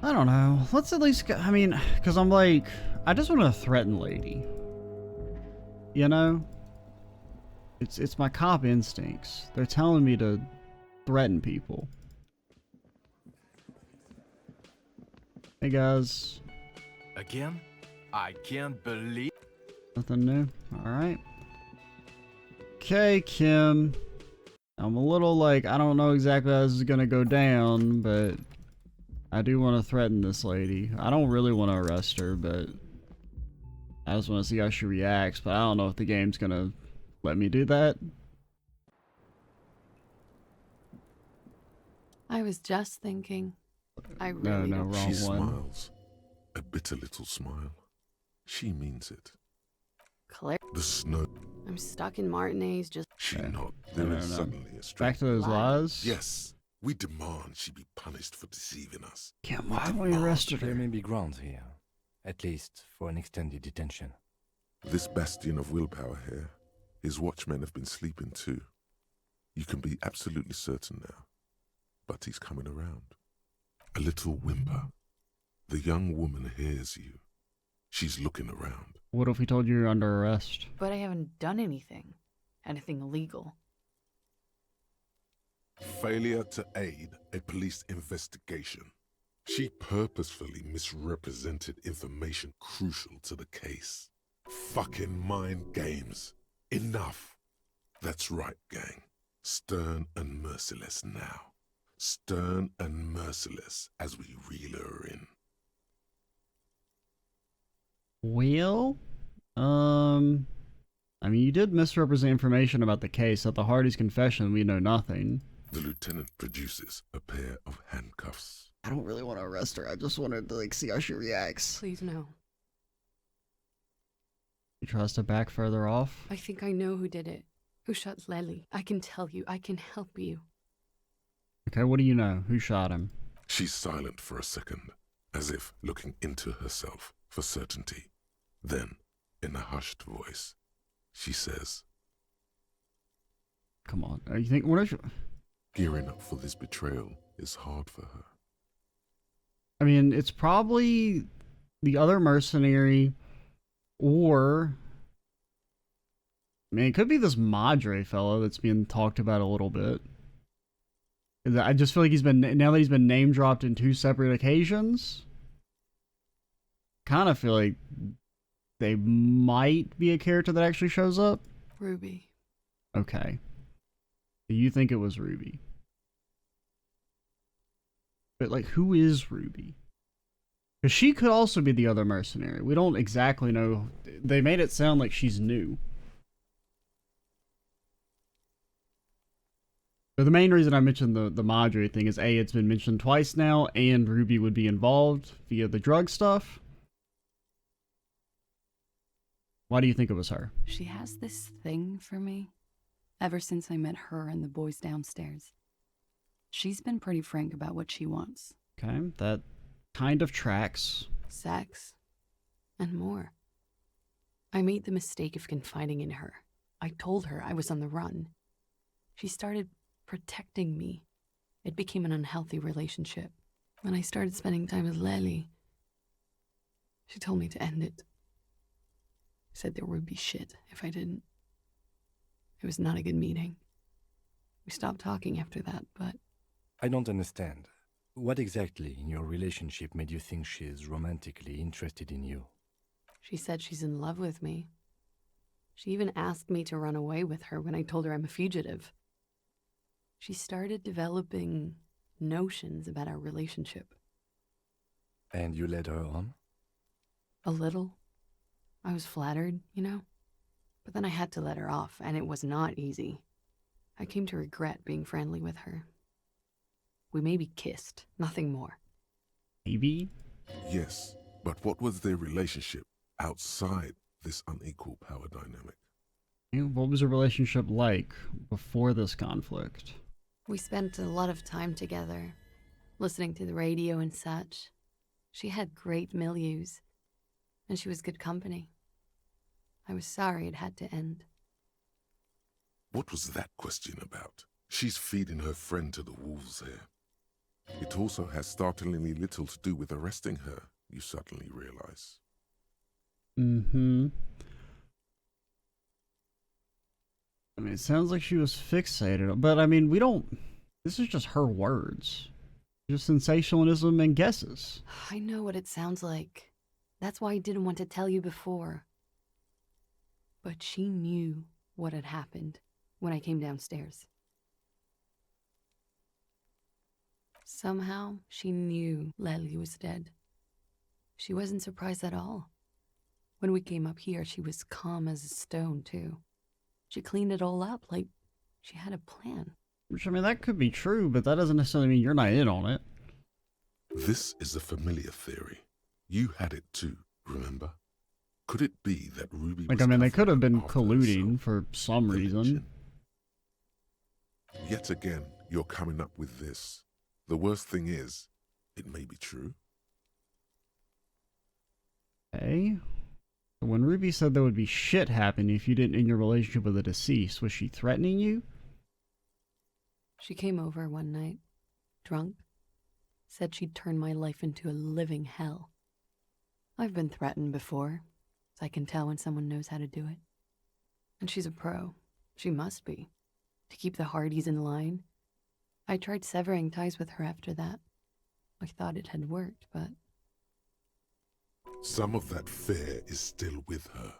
I don't know. Let's at least go, I mean, because I'm like, I just want to threaten Lady. You know? It's my cop instincts. They're telling me to threaten people. Hey guys. Again? I can't believe... Nothing new? Alright. Okay, Kim. I'm a little like, I don't know exactly how this is gonna go down, but I do want to threaten this lady. I don't really want to arrest her, but I just want to see how she reacts, but I don't know if the game's gonna let me do that. I was just thinking. I really No, don't. wrong She one. smiles. A bitter little smile. She means it. Claire, The snow. I'm stuck in Martinez. Just She Okay. nodded. No, There is no. suddenly a Back strange. to those lies. Yes, we demand she be punished for deceiving us. Kim, why haven't we arrested There her? may be grounds here, at least for an extended detention. This bastion of willpower here, his watchmen have been sleeping too. You can be absolutely certain now. But he's coming around. A little whimper. The young woman hears you. She's looking around. What if we told you you're under arrest? but I haven't done anything illegal. Failure to aid a police investigation. She purposefully misrepresented information crucial to the case. Fucking mind games. Enough. That's right, gang. Stern and merciless now. Stern and merciless as we reel her in. Well, I mean, you did misrepresent information about the case. At the Hardy's confession, we know nothing. The lieutenant produces a pair of handcuffs. I don't really want to arrest her. I just wanted to, like, see how she reacts. Please no. He tries to back further off. I think I know who did it. Who shot Lely? I can tell you. I can help you. Okay, what do you know? Who shot him? She's silent for a second, as if looking into herself for certainty. Then, in a hushed voice, she says, Come on. You think... What is... gearing up for this betrayal is hard for her. I mean, it's probably the other mercenary, or... I mean, it could be this Madre fellow that's being talked about a little bit. I just feel like now that he's been name dropped in 2 separate occasions, kind of feel like they might be a character that actually shows up. Ruby. Okay. Do you think it was Ruby? But, like, who is Ruby? Because she could also be the other mercenary. We don't exactly know. They made it sound like she's new. But the main reason I mentioned the Madre thing is A, it's been mentioned twice now, and Ruby would be involved via the drug stuff. Why do you think it was her? She has this thing for me. Ever since I met her and the boys downstairs. She's been pretty frank about what she wants. Okay, that kind of tracks. Sex. And more. I made the mistake of confiding in her. I told her I was on the run. She started protecting me. It became an unhealthy relationship. When I started spending time with Lely, she told me to end it. Said there would be shit if I didn't. It was not a good meeting. We stopped talking after that, but... I don't understand. What exactly in your relationship made you think she is romantically interested in you? She said she's in love with me. She even asked me to run away with her when I told her I'm a fugitive. She started developing notions about our relationship. And you led her on? A little. I was flattered, you know? But then I had to let her off, and it was not easy. I came to regret being friendly with her. We maybe kissed, nothing more. Maybe? Yes, but what was their relationship outside this unequal power dynamic? What was the relationship like before this conflict? We spent a lot of time together, listening to the radio and such. She had great milieus, and she was good company. I was sorry it had to end. What was that question about? She's feeding her friend to the wolves here. It also has startlingly little to do with arresting her, you suddenly realize. Mm-hmm. I mean, it sounds like she was fixated, but I mean, this is just her words. Just sensationalism and guesses. I know what it sounds like. That's why I didn't want to tell you before. But she knew what had happened when I came downstairs. Somehow, she knew Lely was dead. She wasn't surprised at all. When we came up here, she was calm as a stone, too. She cleaned it all up like she had a plan. Which, I mean, that could be true, but that doesn't necessarily mean you're not in on it. This is a familiar theory. You had it too, remember? Could it be that Ruby was... I mean, they could have been after colluding herself? for some reason. Yet again, you're coming up with this. The worst thing is, it may be true. Okay. When Ruby said there would be shit happening if you didn't end your relationship with the deceased, was she threatening you? She came over one night, drunk, said she'd turn my life into a living hell. I've been threatened before, so I can tell when someone knows how to do it. And she's a pro. She must be. To keep the Hardys in line. I tried severing ties with her after that. I thought it had worked, but... Some of that fear is still with her.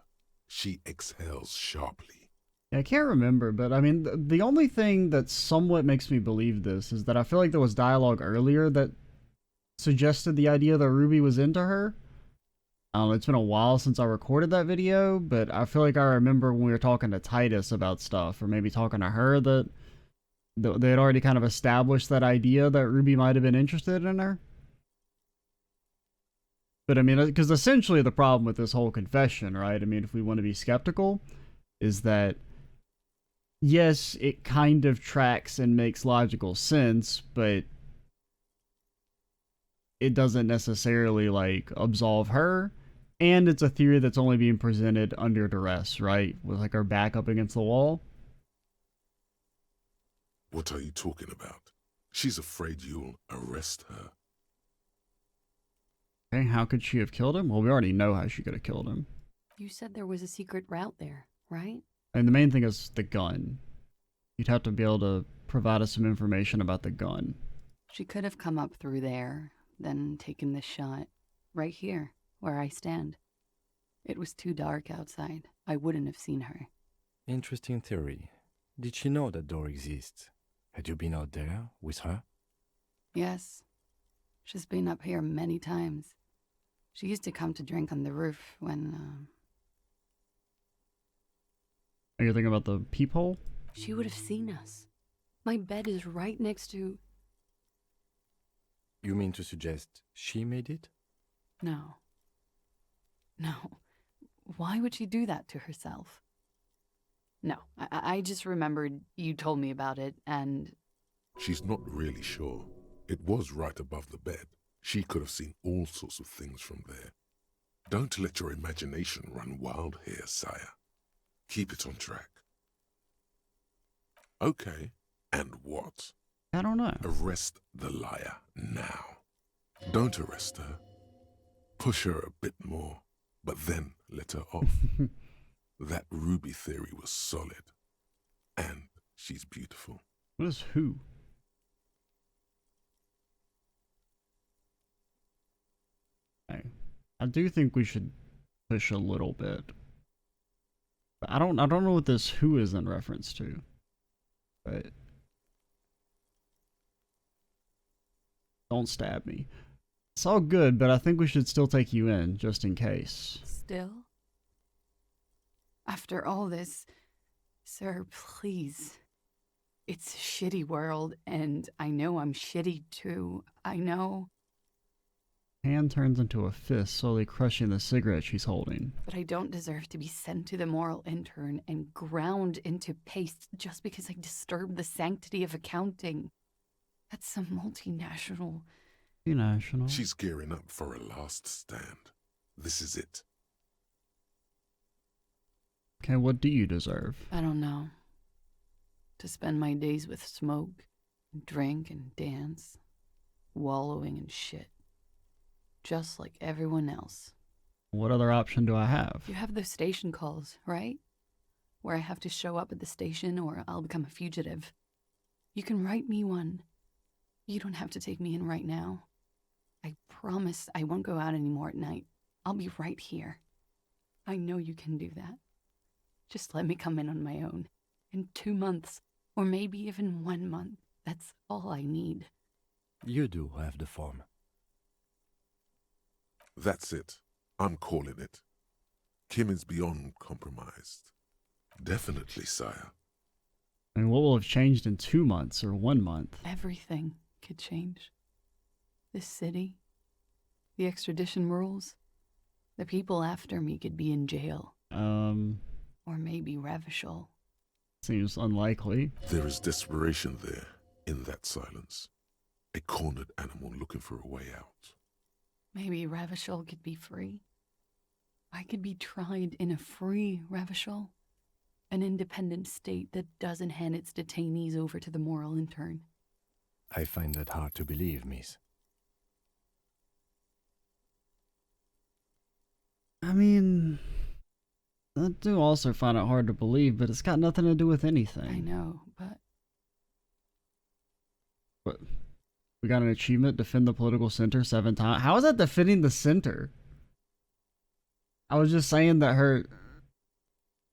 She exhales sharply. I can't remember, but I mean, the only thing that somewhat makes me believe this is that I feel like there was dialogue earlier that suggested the idea that Ruby was into her. I don't know, it's been a while since I recorded that video, but I feel like I remember when we were talking to Titus about stuff, or maybe talking to her, that they had already kind of established that idea that Ruby might have been interested in her. But I mean, because essentially the problem with this whole confession, right? I mean, if we want to be skeptical, is that yes, it kind of tracks and makes logical sense, but it doesn't necessarily like absolve her. And it's a theory that's only being presented under duress, right? With like her back up against the wall. What are you talking about? She's afraid you'll arrest her. Okay, how could she have killed him? Well, we already know how she could have killed him. You said there was a secret route there, right? And the main thing is the gun. You'd have to be able to provide us some information about the gun. She could have come up through there, then taken this shot. Right here, where I stand. It was too dark outside. I wouldn't have seen her. Interesting theory. Did she know that door exists? Had you been out there with her? Yes. She's been up here many times. She used to come to drink on the roof when, Are you thinking about the peephole? She would have seen us. My bed is right next to... You mean to suggest she made it? No. No. Why would she do that to herself? No, I just remembered you told me about it, and... She's not really sure. It was right above the bed. She could have seen all sorts of things from there. Don't let your imagination run wild here, sire. Keep it on track. Okay, and what? I don't know. Arrest the liar now. Don't arrest her. Push her a bit more, but then let her off. That Ruby theory was solid. And she's beautiful. What is who? I do think we should push a little bit. But I don't know what this who is in reference to. But don't stab me. It's all good, but I think we should still take you in, just in case. Still? After all this, sir, please. It's a shitty world, and I know I'm shitty too. I know. Hand turns into a fist, slowly crushing the cigarette she's holding. But I don't deserve to be sent to the moral intern and ground into paste just because I disturbed the sanctity of accounting. That's some multinational... Multinational? She's gearing up for a last stand. This is it. Okay, what do you deserve? I don't know. To spend my days with smoke, and drink and dance, wallowing in shit. Just like everyone else. What other option do I have? You have those station calls, right? Where I have to show up at the station or I'll become a fugitive. You can write me one. You don't have to take me in right now. I promise I won't go out anymore at night. I'll be right here. I know you can do that. Just let me come in on my own. In 2 months, or maybe even 1 month. That's all I need. You do have the form. That's it. I'm calling it. Kim is beyond compromised. Definitely, sire. And what will have changed in 2 months or 1 month? Everything could change. This city, the extradition rules, the people after me could be in jail. Or maybe Revachol. Seems unlikely. There is desperation there, in that silence. A cornered animal looking for a way out. Maybe Revachol could be free. I could be tried in a free Revachol. An independent state that doesn't hand its detainees over to the moral intern. I find that hard to believe, miss. I mean, I do also find it hard to believe, but it's got nothing to do with anything. I know, but... What? We got an achievement, defend the political center 7 times. How is that defending the center? I was just saying that her...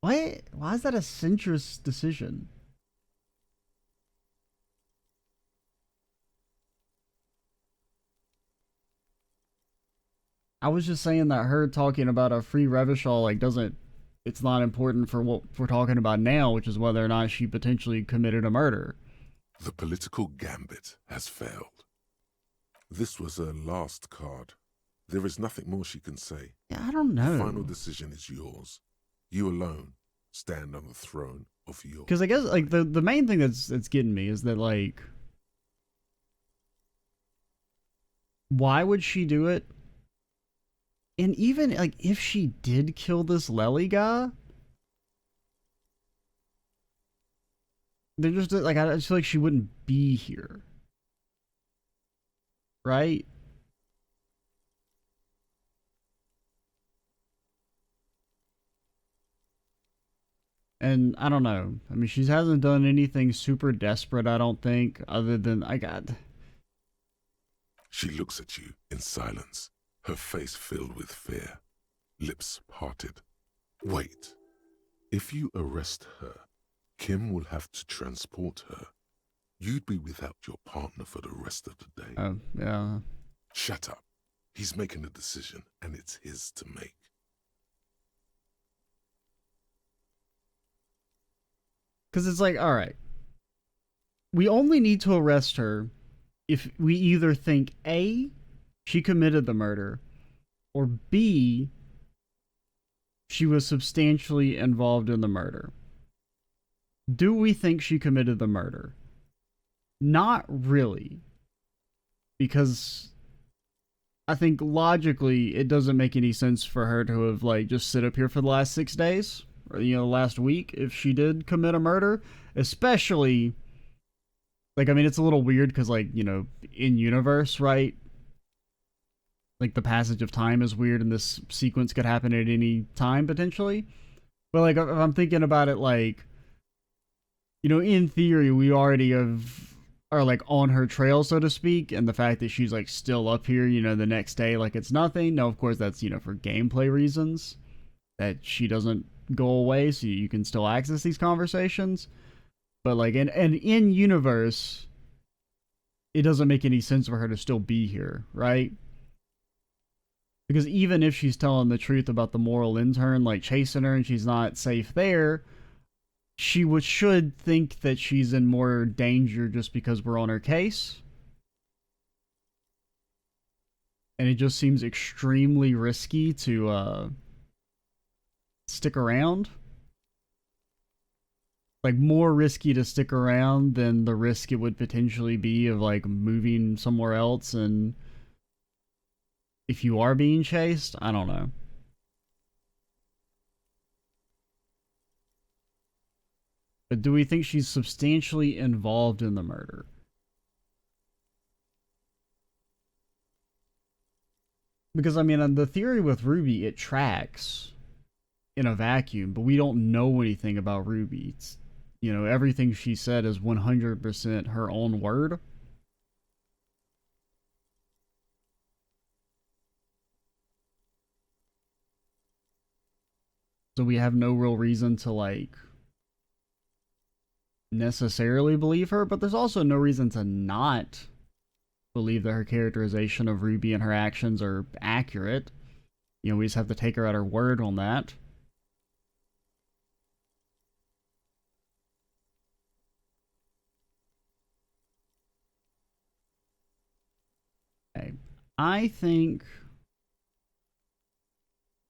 What? Why is that a centrist decision? I was just saying that her talking about a free Revachol, like, doesn't... It's not important for what we're talking about now, which is whether or not she potentially committed a murder. The political gambit has failed. This was her last card. There is nothing more she can say. Yeah, I don't know. The final decision is yours. You alone. stand on the throne of your... Because I guess, like, the main thing that's getting me is that, like, why would she do it? And even, like, if she did kill this Lely guy, they're just, like, I just feel like she wouldn't be here. Right? And I don't know. I mean, she hasn't done anything super desperate, I don't think, other than She looks at you in silence, her face filled with fear, lips parted. Wait. If you arrest her, Kim will have to transport her. You'd be without your partner for the rest of the day. Oh, yeah. Shut up. He's making a decision, and it's his to make. Because it's like, all right, we only need to arrest her if we either think A, she committed the murder, or B, she was substantially involved in the murder. Do we think she committed the murder? Not really. Because I think logically it doesn't make any sense for her to have, like, just sit up here for the last 6 days. Or, you know, last week, if she did commit a murder. Especially, like, I mean, it's a little weird because, like, you know, in universe, right? Like, the passage of time is weird and this sequence could happen at any time, potentially. But, like, if I'm thinking about it, like, you know, in theory, we already are, like, on her trail, so to speak. And the fact that she's, like, still up here, you know, the next day, like, it's nothing. No, of course, that's, you know, for gameplay reasons. That she doesn't go away so you can still access these conversations. But, like, in universe, it doesn't make any sense for her to still be here, right? Because even if she's telling the truth about the moral intern, like, chasing her and she's not safe there, she should think that she's in more danger just because we're on her case. And it just seems extremely risky to, stick around. Like, more risky to stick around than the risk it would potentially be of, like, moving somewhere else. And if you are being chased, I don't know. But do we think she's substantially involved in the murder? Because, I mean, the theory with Ruby, it tracks in a vacuum, but we don't know anything about Ruby. It's, you know, everything she said is 100% her own word. So we have no real reason to, like, necessarily believe her, but there's also no reason to not believe that her characterization of Ruby and her actions are accurate. You know, we just have to take her at her word on that. Okay. I think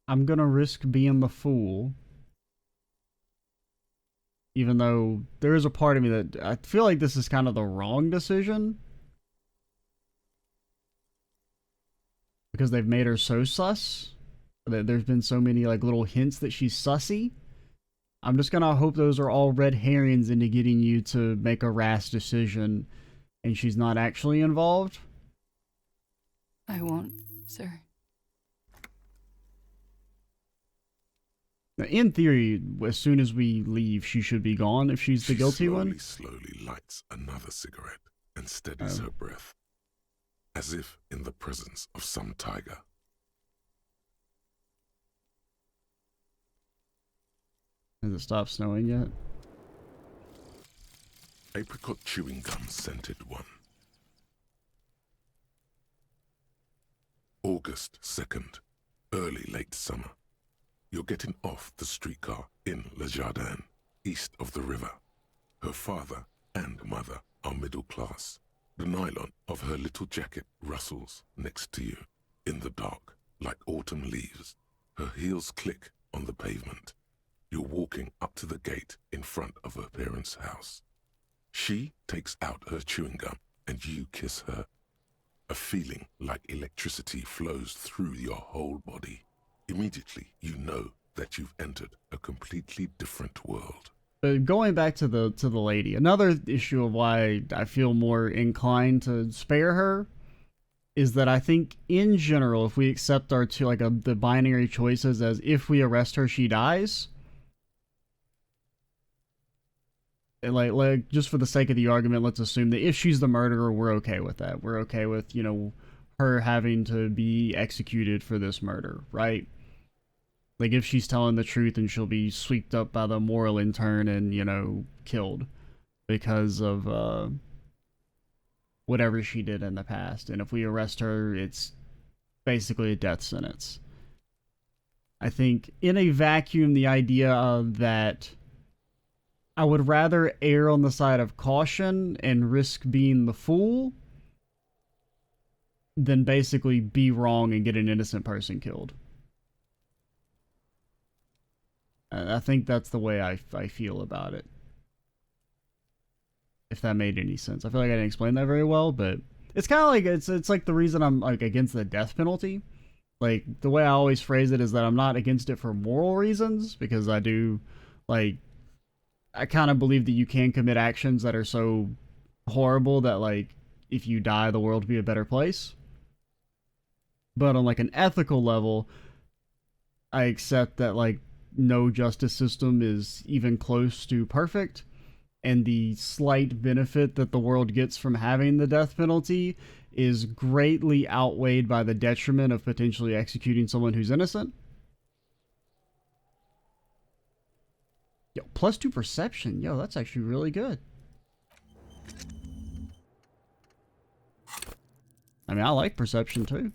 I'm gonna risk being the fool. Even though there is a part of me that I feel like this is kind of the wrong decision. Because they've made her so sus. There's been so many, like, little hints that she's sussy. I'm just gonna hope those are all red herrings into getting you to make a rash decision and she's not actually involved. I won't, sir. Now, in theory, as soon as we leave, she should be gone if she's the guilty one. She slowly lights another cigarette and steadies her breath, as if in the presence of some tiger. Has it stopped snowing yet? Apricot chewing gum scented one. August 2nd, early late summer. You're getting off the streetcar in Le Jardin, east of the river. Her father and mother are middle class. The nylon of her little jacket rustles next to you, in the dark, like autumn leaves. Her heels click on the pavement. You're walking up to the gate in front of her parents' house. She takes out her chewing gum and you kiss her. A feeling like electricity flows through your whole body. Immediately, you know that you've entered a completely different world. But going back to the lady, another issue of why I feel more inclined to spare her is that I think in general, if we accept our two the binary choices as if we arrest her, she dies. And like just for the sake of the argument, let's assume that if she's the murderer, we're okay with that. We're okay with, you know, her having to be executed for this murder, right? Like, if she's telling the truth and she'll be swept up by the moral intern and, you know, killed because of whatever she did in the past. And if we arrest her, it's basically a death sentence. I think in a vacuum, the idea of that I would rather err on the side of caution and risk being the fool than basically be wrong and get an innocent person killed. I think that's the way I feel about it. If that made any sense. I feel like I didn't explain that very well, but it's kind of like, it's like the reason I'm like against the death penalty. Like, the way I always phrase it is that I'm not against it for moral reasons, because I do, like, I kind of believe that you can commit actions that are so horrible that, like, if you die, the world would be a better place. But on, like, an ethical level, I accept that, like, no justice system is even close to perfect, and the slight benefit that the world gets from having the death penalty is greatly outweighed by the detriment of potentially executing someone who's innocent. Yo, +2 perception. Yo, that's actually really good. I mean, I like perception too.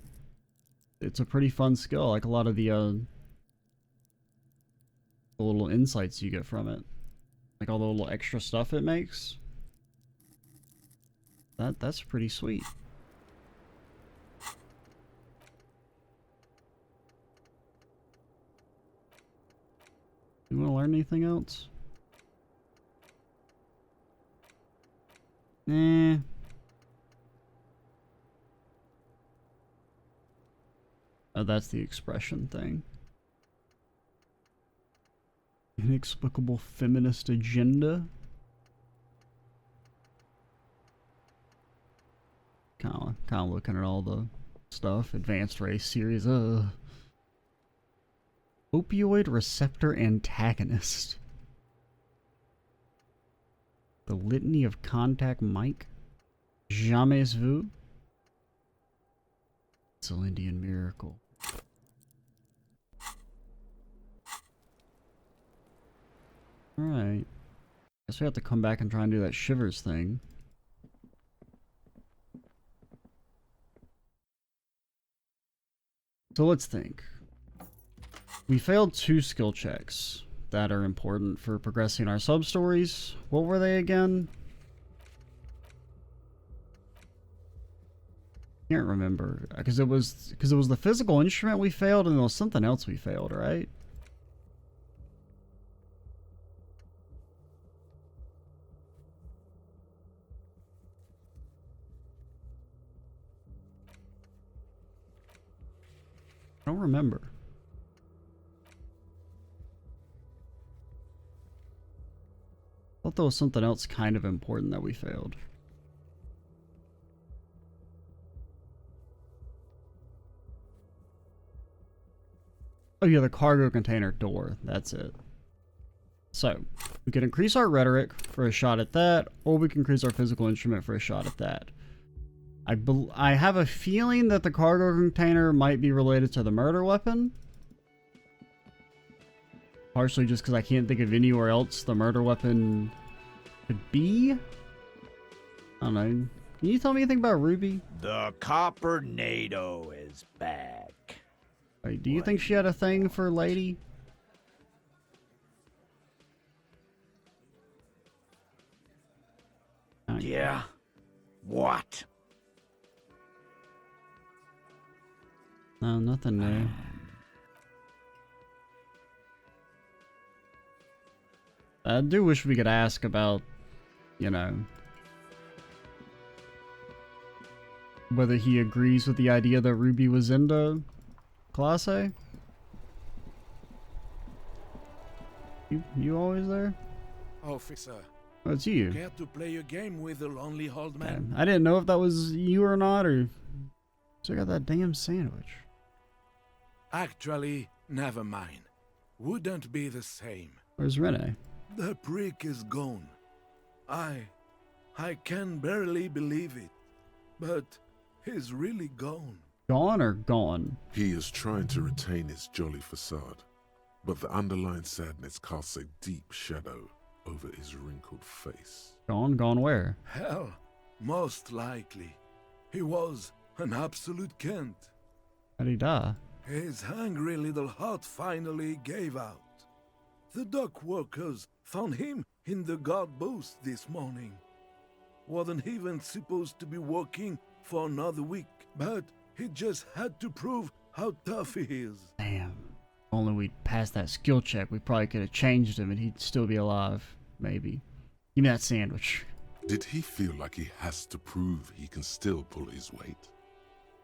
It's a pretty fun skill. I like a lot of the little insights you get from it. Like all the little extra stuff it makes. That's pretty sweet. You want to learn anything else? Nah. Oh, that's the expression thing. Inexplicable feminist agenda. Kind of looking at all the stuff. Advanced race series. Opioid receptor antagonist. The litany of contact Mike. Jamais vu. It's an Indian miracle. Alright. Guess we have to come back and try and do that Shivers thing. So let's think. We failed 2 skill checks that are important for progressing our sub-stories. What were they again? Can't remember. Because it was the physical instrument we failed and there was something else we failed, right? I don't remember. I thought there was something else kind of important that we failed. Oh yeah, the cargo container door. That's it. So, we can increase our rhetoric for a shot at that, or we can increase our physical instrument for a shot at that. I have a feeling that the cargo container might be related to the murder weapon. Partially just because I can't think of anywhere else the murder weapon could be. I don't know. Can you tell me anything about Ruby? The Copper-nado is back. Wait, do you think she had a thing for Lady? Yeah? What? No, nothing new. I do wish we could ask about, you know, whether he agrees with the idea that Ruby was into Klaasje. You always there? Officer. Oh, it's you. Care to play a game with a lonely old man? I didn't know if that was you or not, or... So I got that damn sandwich. Actually, never mind. Wouldn't be the same. Where's Rene? The prick is gone. I can barely believe it. But he's really gone. Gone or gone? He is trying to retain his jolly facade, but the underlying sadness casts a deep shadow over his wrinkled face. Gone? Gone where? Hell, most likely. He was an absolute Kent. How'd he die? His hungry little heart finally gave out. The dock workers found him in the guard booth this morning. Wasn't even supposed to be working for another week, but he just had to prove how tough he is. Damn. If only we'd passed that skill check, we probably could have changed him and he'd still be alive. Maybe. Give me that sandwich. Did he feel like he has to prove he can still pull his weight?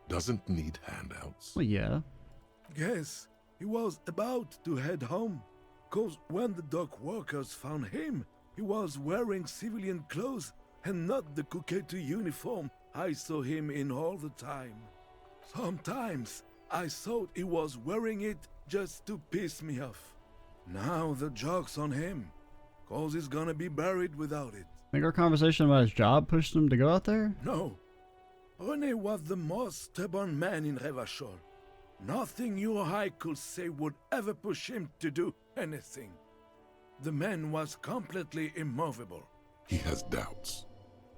Doesn't need handouts? Well, yeah. Guess he was about to head home, 'cause when the dock workers found him, he was wearing civilian clothes and not the Kuketu uniform I saw him in all the time. Sometimes I thought he was wearing it just to piss me off. Now the joke's on him, 'cause he's gonna be buried without it. Think our conversation about his job pushed him to go out there? No. René was the most stubborn man in Revachol. Nothing you or I could say would ever push him to do anything. The man was completely immovable. He has doubts,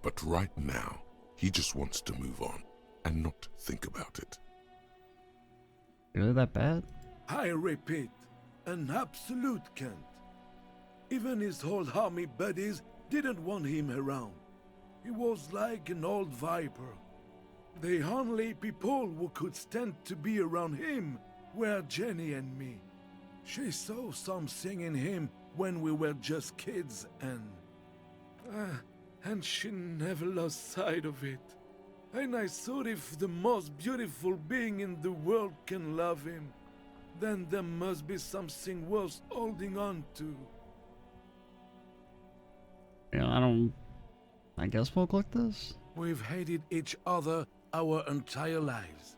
but right now, he just wants to move on and not think about it. Really that bad? I repeat, an absolute Kent. Even his old army buddies didn't want him around. He was like an old viper. The only people who could stand to be around him were Jenny and me. She saw something in him when we were just kids, and she never lost sight of it. And I thought if the most beautiful being in the world can love him, then there must be something worth holding on to. Yeah, I guess we'll click this. We've hated each other our entire lives.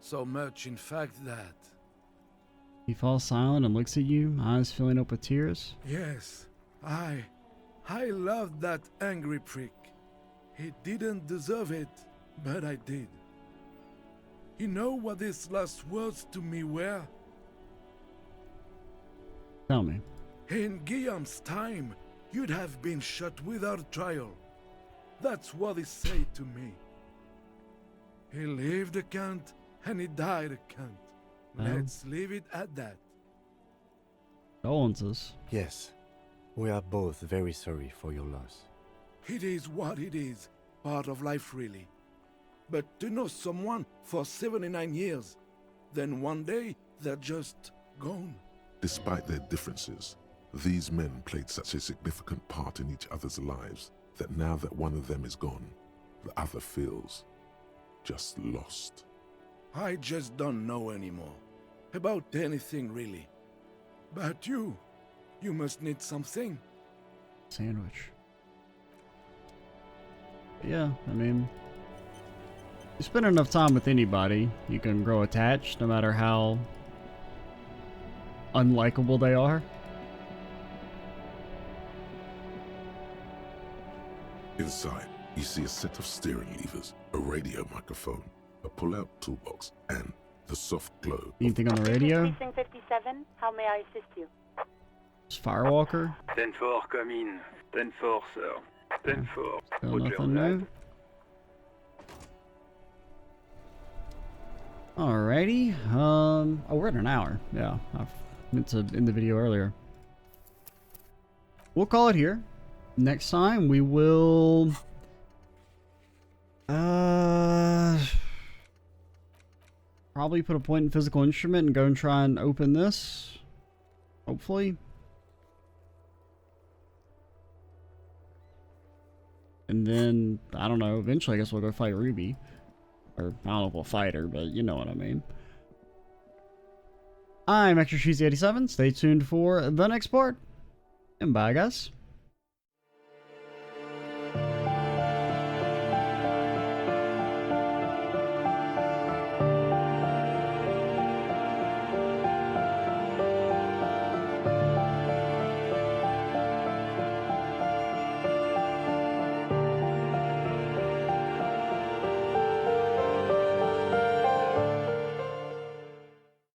So much, in fact, that... He falls silent and looks at you, eyes filling up with tears. Yes, I loved that angry prick. He didn't deserve it, but I did. You know what his last words to me were? Tell me. In Guillaume's time, you'd have been shot without trial. That's what he said to me. He lived a cunt, and he died a cunt. Let's leave it at that. Condolences. Yes, we are both very sorry for your loss. It is what it is, part of life really. But to know someone for 79 years, then one day they're just gone. Despite their differences, these men played such a significant part in each other's lives that now that one of them is gone, the other feels just lost. I just don't know anymore. About anything really. But you must need something. Sandwich. Yeah, I mean, you spend enough time with anybody, you can grow attached no matter how unlikable they are. Inside, you see a set of steering levers, a radio microphone, a pull-out toolbox, and the soft glow. Anything on the radio? Precinct 57, how may I assist you? It's Firewalker. 10-4, commie. 10-4, sir. 10-4. Still nothing new. Alrighty. Oh, we're at an hour. Yeah, I meant to end the video earlier. We'll call it here. Next time we will probably put a point in physical instrument and go and try and open this. Hopefully. And then, I don't know, eventually I guess we'll go fight Ruby. Or, I don't know if we'll fight her, but you know what I mean. I'm Extra Cheesy 87. Stay tuned for the next part. And bye, guys.